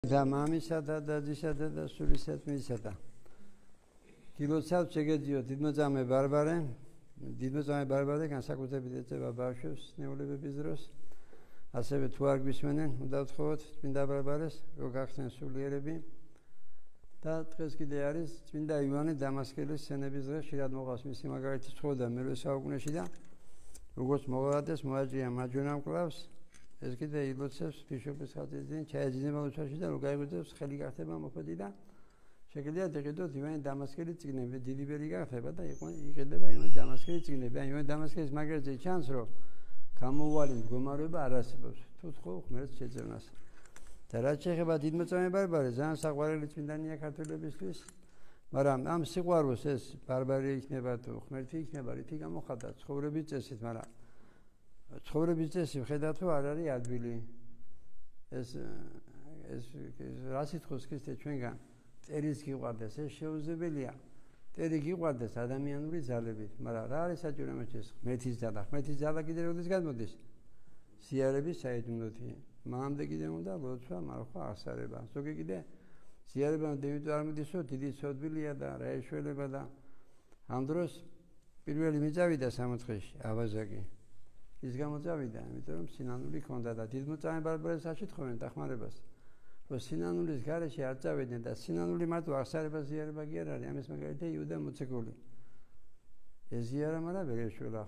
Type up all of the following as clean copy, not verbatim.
და მამისა და დადისა და სულისათმისა და გილოცავ შეგეძიო დიდმოწამე ბარბარე განსაკუთრებით ეწევა ბავშვებს ნეულებების დროს ასევე თუ არ გვისმენენ უნდა ვთხოვოთ წმინდა ბარბარეს რომ გახსნენ სულიერები და დღეს კიდე არის წმინდა იოანე დამასკელის სენების დღე ხშირად მოყავს მისი მაგალითი ცხოვრდა მე-8 საუკუნეში და როგორც მოღალატეს მოაჭრია მარჯვენა მკლავს ეს კიდე ილოცებს ბიშოპის ხატიდან ჩაეძინება უცხოში და რომ გაიგვიძებს ხელი გახდება მოხდი და შეგიძლიათ იყიდოთ იოანე დამასკელის წიგნები დიდი ბერი გახდება და იყიდება იოანე დამასკელის წიგნები ან იოანე დამასკელის მაგალითზე ჩანს რომ გამოუვალი მდგომარეობა არ არსებობს თუ ხო ღმერთს შეძენას და რაც შეეხება დიდმოწამე ბარბარეს ძალიან საყვარელი წმინდანია ქართველებისთვის მაგრამ ამ სიყვარულს ეს ბარბარე იქნება თუ ღმერთი იქნება რითი გამოხატა ცხოვრების წესით მაგრამ ცხოვრების წესი ვხედავთ რომ არ არის ადვილი ეს რა სიტყვის ქრისტე ჩვენგან წერის გიყვარდეს ეს შეუძლებელია წერი გიყვარდეს ადამიანური ძალებით მაგრამ რა არის საჭირო ამას ღმერთის ძალა ღმერთის ძალა კიდე როდის გამოდის სიარების საიდუმლოთი მამამდე კიდე უნდა ლოცვა მარხვა აღსარება ზოგი კიდე სიარებამ დევიდ არ მიდისო დიდი სოდვილია და რა ეშველება და ამ დროს პირველი მიწავიდა სამოთხეში აბაზაკი ის გამოწავიდა იმიტომ რომ სინანული ჰქონდა და დიდმოწამე ბარბარეს აშეთხოვენ დახმარებას რომ სინანულის გარეშე არ წავიდნენ და სინანული მარტო აღსარება ზიარება კი არ არის ამის მაგალითია იუდა მოციქული ეს ზიარა მაგრამ ვერ ეშველა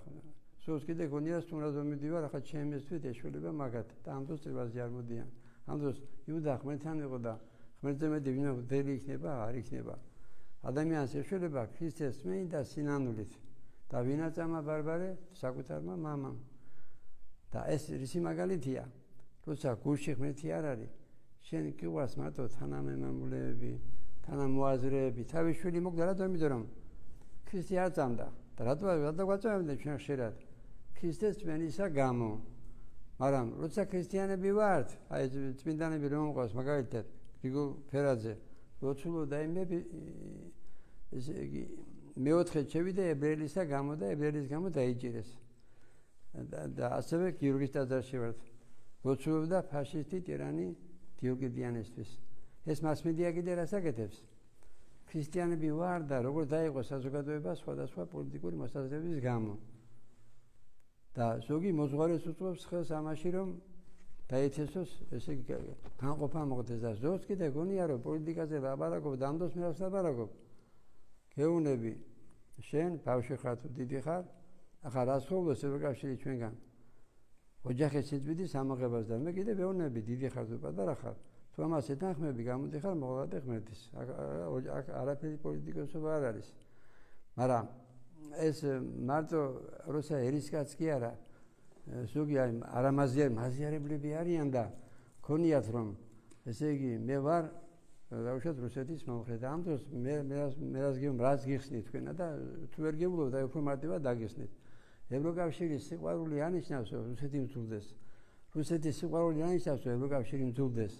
სულს კიდე გონია სტუმრად მომიდივარ ახლა ჩემისთვის ეშველება მაგათ და ამ დროს წრებაზე არ მოდიან ამ დროს იუდა ღმერთთან იყო და ღმერთზე მეტი ვინმე ვდელი იქნება არ იქნება ადამიანს ეშველება ქრისტეს მეინ და სინანულით და ვინაწამა ბარბარე საკუთარმა მამამ და ეს რისი მაგალითია როცა გულში ღმერთი არ არის შენ გიყვარს მარტო თანამემამულეები თანამოაზრეები თავის შვილი მოგდა რატომ იმიტომ რომ ქრისტე არ წამდა და რატო გვაწევდნენ ჩვენ ხშირად ქრისტეს წმენისა გამო მაგრამ როცა ქრისტიანები ვართ აი წმინდანები რომ მოყვას მაგალითად გრიგოლ ფერაძე ლოცულობდა იმები ესე იგი მეოთხე შევიდა ებრაელისა გამო და ებრაელის გამო დაიჭირეს და ასევე გიორგის ტაძარში ვართ ლოცულობდა ფაშისტი ტირანი დიოკლეტიანესთვის ეს მასმედია კიდე რას აკეთებს ქრისტიანები ვარ და როგორ დაიყო საზოგადოება სხვადასხვა პოლიტიკური მოსაზრებების გამო და ზოგი მოძღვარეს უწევს ხელს ამაში რომ დაეცესოს ესე განყოფა მოხდეს და ზოგს კიდე გონია რომ პოლიტიკაზე ლაპარაკობ და ამ დროს მე რას ლაპარაკობ გეუნები შენ ბავშვი ხარ თუ დიდი ხარ ახლა რას ხოვლოს ევროკავშირი ჩვენგან ოჯახის სიძვიდის ამოღებას და მე კიდე ვეუბნები დიდი ხარ თუ პატარა ხარ თუ ამას ეთანხმები გამოდიხარ მოღალატე ღმერთის აქ არაფერი პოლიტიკოსობა არ არის მაგრამ ეს მარტო როცა ერისკაც კი არა ზოგი არამაზიარებლები არიან და ქონიათ რომ ესე იგი მე ვარ დაუშვათ რუსეთის მომხრე და ამ დროს მე რას გიხსნით თქვენა და თუ ვერ გეულობ და უფრო მარტივად დაგიხსნით ევროკავშირის სიყვარული ანიშნავს რომ რუსეთი მძულდეს რუსეთის სიყვარული ანიშნავს რომ ევროკავშირი მძულდეს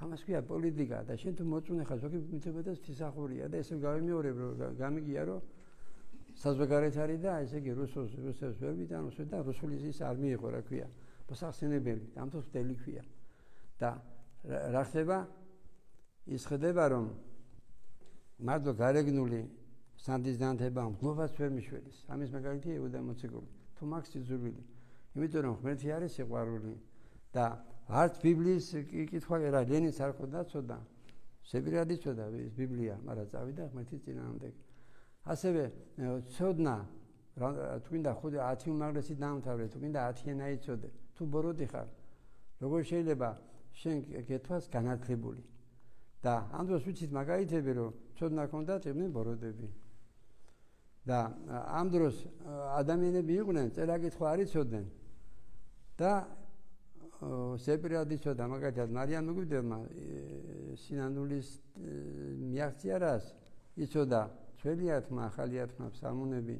ამას ქვია პოლიტიკა და შენ თუ მოწუნე ხარ ზოგი მითებდეს თისახურია და ესე გავიმეორებ რომ გამიგია რომ საზღვარგარეთ არის და ესე იგი რუსებს ვერ ვიტანოს და რუსული ის არ მიიღო რა ქვია მოსახსენებელი ამ დროს დელი ქვია და რა ხდება ის ხდება რომ მარტო გარეგნული სანდის დანთება მგლობას ვერ მიშველის ამის მაგალითია იუდა მოციქული თუ მაქვს სიძულვილი იმიტომ რომ ღმერთი არის სიყვარული და არც ბიბლიის კითხვა რა ლენინს არ ხოდა ცოდა სეპირადი ცოდა ეს ბიბლია მაგრამ წავიდა ღმერთის წინააღმდეგ ასევე ცოდნა თუ გინდა ხუდი 10 უმაღლესი დაამთავრე თუ გინდა 10-ენა იცოდე თუ ბოროტი ხარ როგორ შეიძლება შენ გეთვას განათლებული და ამ დროს ვიცით მაგალითები რომ ცოდნა ქონდათ იყვნენ ბოროტები და ამ დროს ადამიანები იყვნენ წერა-კითხვა არ იცოდნენ და სეპირადი ცოდა მაგალითად მარიამ მოგივდევმა სინანულის მიაღწია რას იცოდა ძველია თმა ახალია თმა სამონები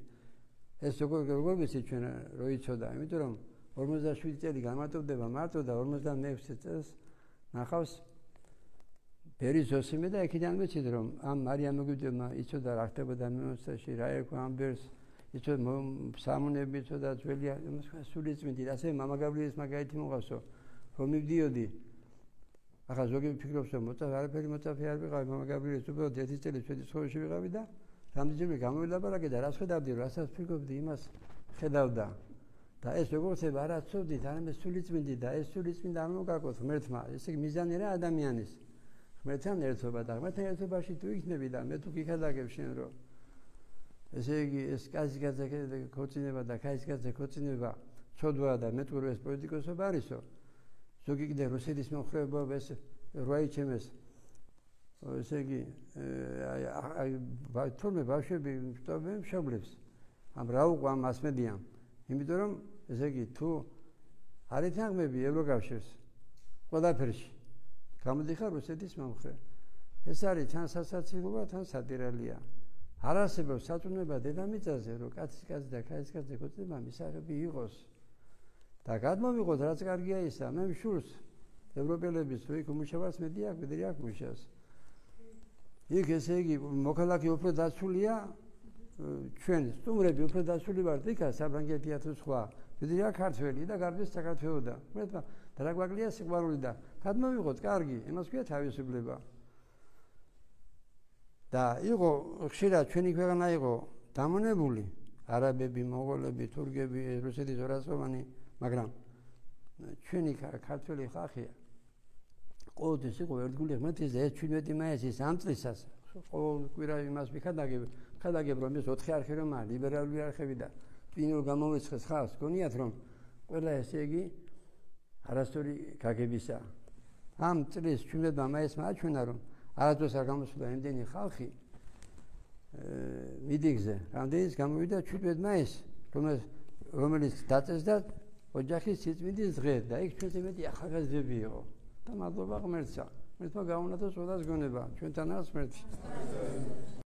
ეს როგორ ვიცით ჩვენ რო იცოდა იმიტომ რომ 47 წელი განმარტოვდება მარტო და 56 წელს ნახავს ბერის ოსიმე და იქიდან ვიცით რომ ამ მარიამ მოგივდევმა იცოდა რა ხდებოდა მეოცეში რა ერქვა ამბერს იცოდა სამონები იცოდა ძველია სულიწმინდი ასე მამა გავრიელის მაგალითი მოყავსო რომ მივდიოდი ახლა ზოგი ფიქრობს რომ არაფერი მოწაფე არ ვიყავი მამა გაბრიელს უბრალოდ ერთი წელი ჩვენი ცხოვრებაში ვიყავი და რამდენჯერმე გამოვიდაბარაკე და რას ხედავდი რასაც ფიქრობდი იმას ხედავდა და ეს როგორ ხდება არა ცოდით არამედ სულიწმინდი და ეს სულიწმინდა არ მოგაკოთ ღმერთმა ესე იგი მიზანი რა ადამიანის ღმერთთან ერთობა და ღმერთთან ერთობაში თუ იქნები და მე თუ გიქადაგებ შენ რომ ესე იგი ეს კაცი ქოცინება და კაცი ქოცინება ცოდვა და მეტყვი რომ ეს პოლიტიკოსობა არისო ზოგი კიდე რუსეთის მომხრეობა ეს როაიჩემეს ესე იგი თორმე ბავშვები ვტობენ მშობლებს ამ რა უყვა მასმედიამ იმიტომ რომ ესე იგი თუ არ ეთანხმები ევროკავშირს ყველაფერში გამოდიხარ რუსეთის მომხრე ეს არის თან სასაცილოა თან სატირალია არ არსებობს საწუნება დედამიწაზე რომ კაცი და კაცი ქოცინება მისაღები იყოს და გადმოვიღოთ რაც კარგია ისა მე მშურს ევროპელების თუ იქ უმუშავარს მე აქ მუშას იქ ესე იგი მოქალაქე უფრო დაცულია ჩვენ სტუმრები უფრო დაცული ვართ იქა საფრანგეთია თუ სხვა ვიდრე ქართველი და გარდეს საქართველოსდა მე და რა გვაკლია სიყვარული და გადმოვიღოთ კარგი იმას ქვია თავისუფლება და იყო ხშირად ჩვენი ქვეყანა იყო დამონებული არაბები, მონღოლები, თურქები, რუსეთის ორასოვანი მაგრამ ჩვენი ქართველი ხალხია ყოველთვის იყო ერთგული ღმერთის და ეს 17 მაისის ამ წლისას ყოველ კვირა იმას ვიხადაგებ რომ ეს 4 არხი რომ არის ლიბერალური არხები და პინულ გამოვიწყეს ხალხს გონიათ რომ ყველა ესე იგი არასწორი გაგებისა ამ წლის 17 მაისმა აჩვენა რომ არასდროს არ გამოსულა იმდენი ხალხი მიტინგზე რამდენიც გამოვიდა 17 მაისს რომელიც დაწესდა ოჯახის სიწმინდის დღე და იქ ჩვენზე მეტი ახალგაზრდები იყო და მადლობა ღმერთსა ღმერთმა გაუნათოს ყველას გონება ჩვენთანაც ღმერთი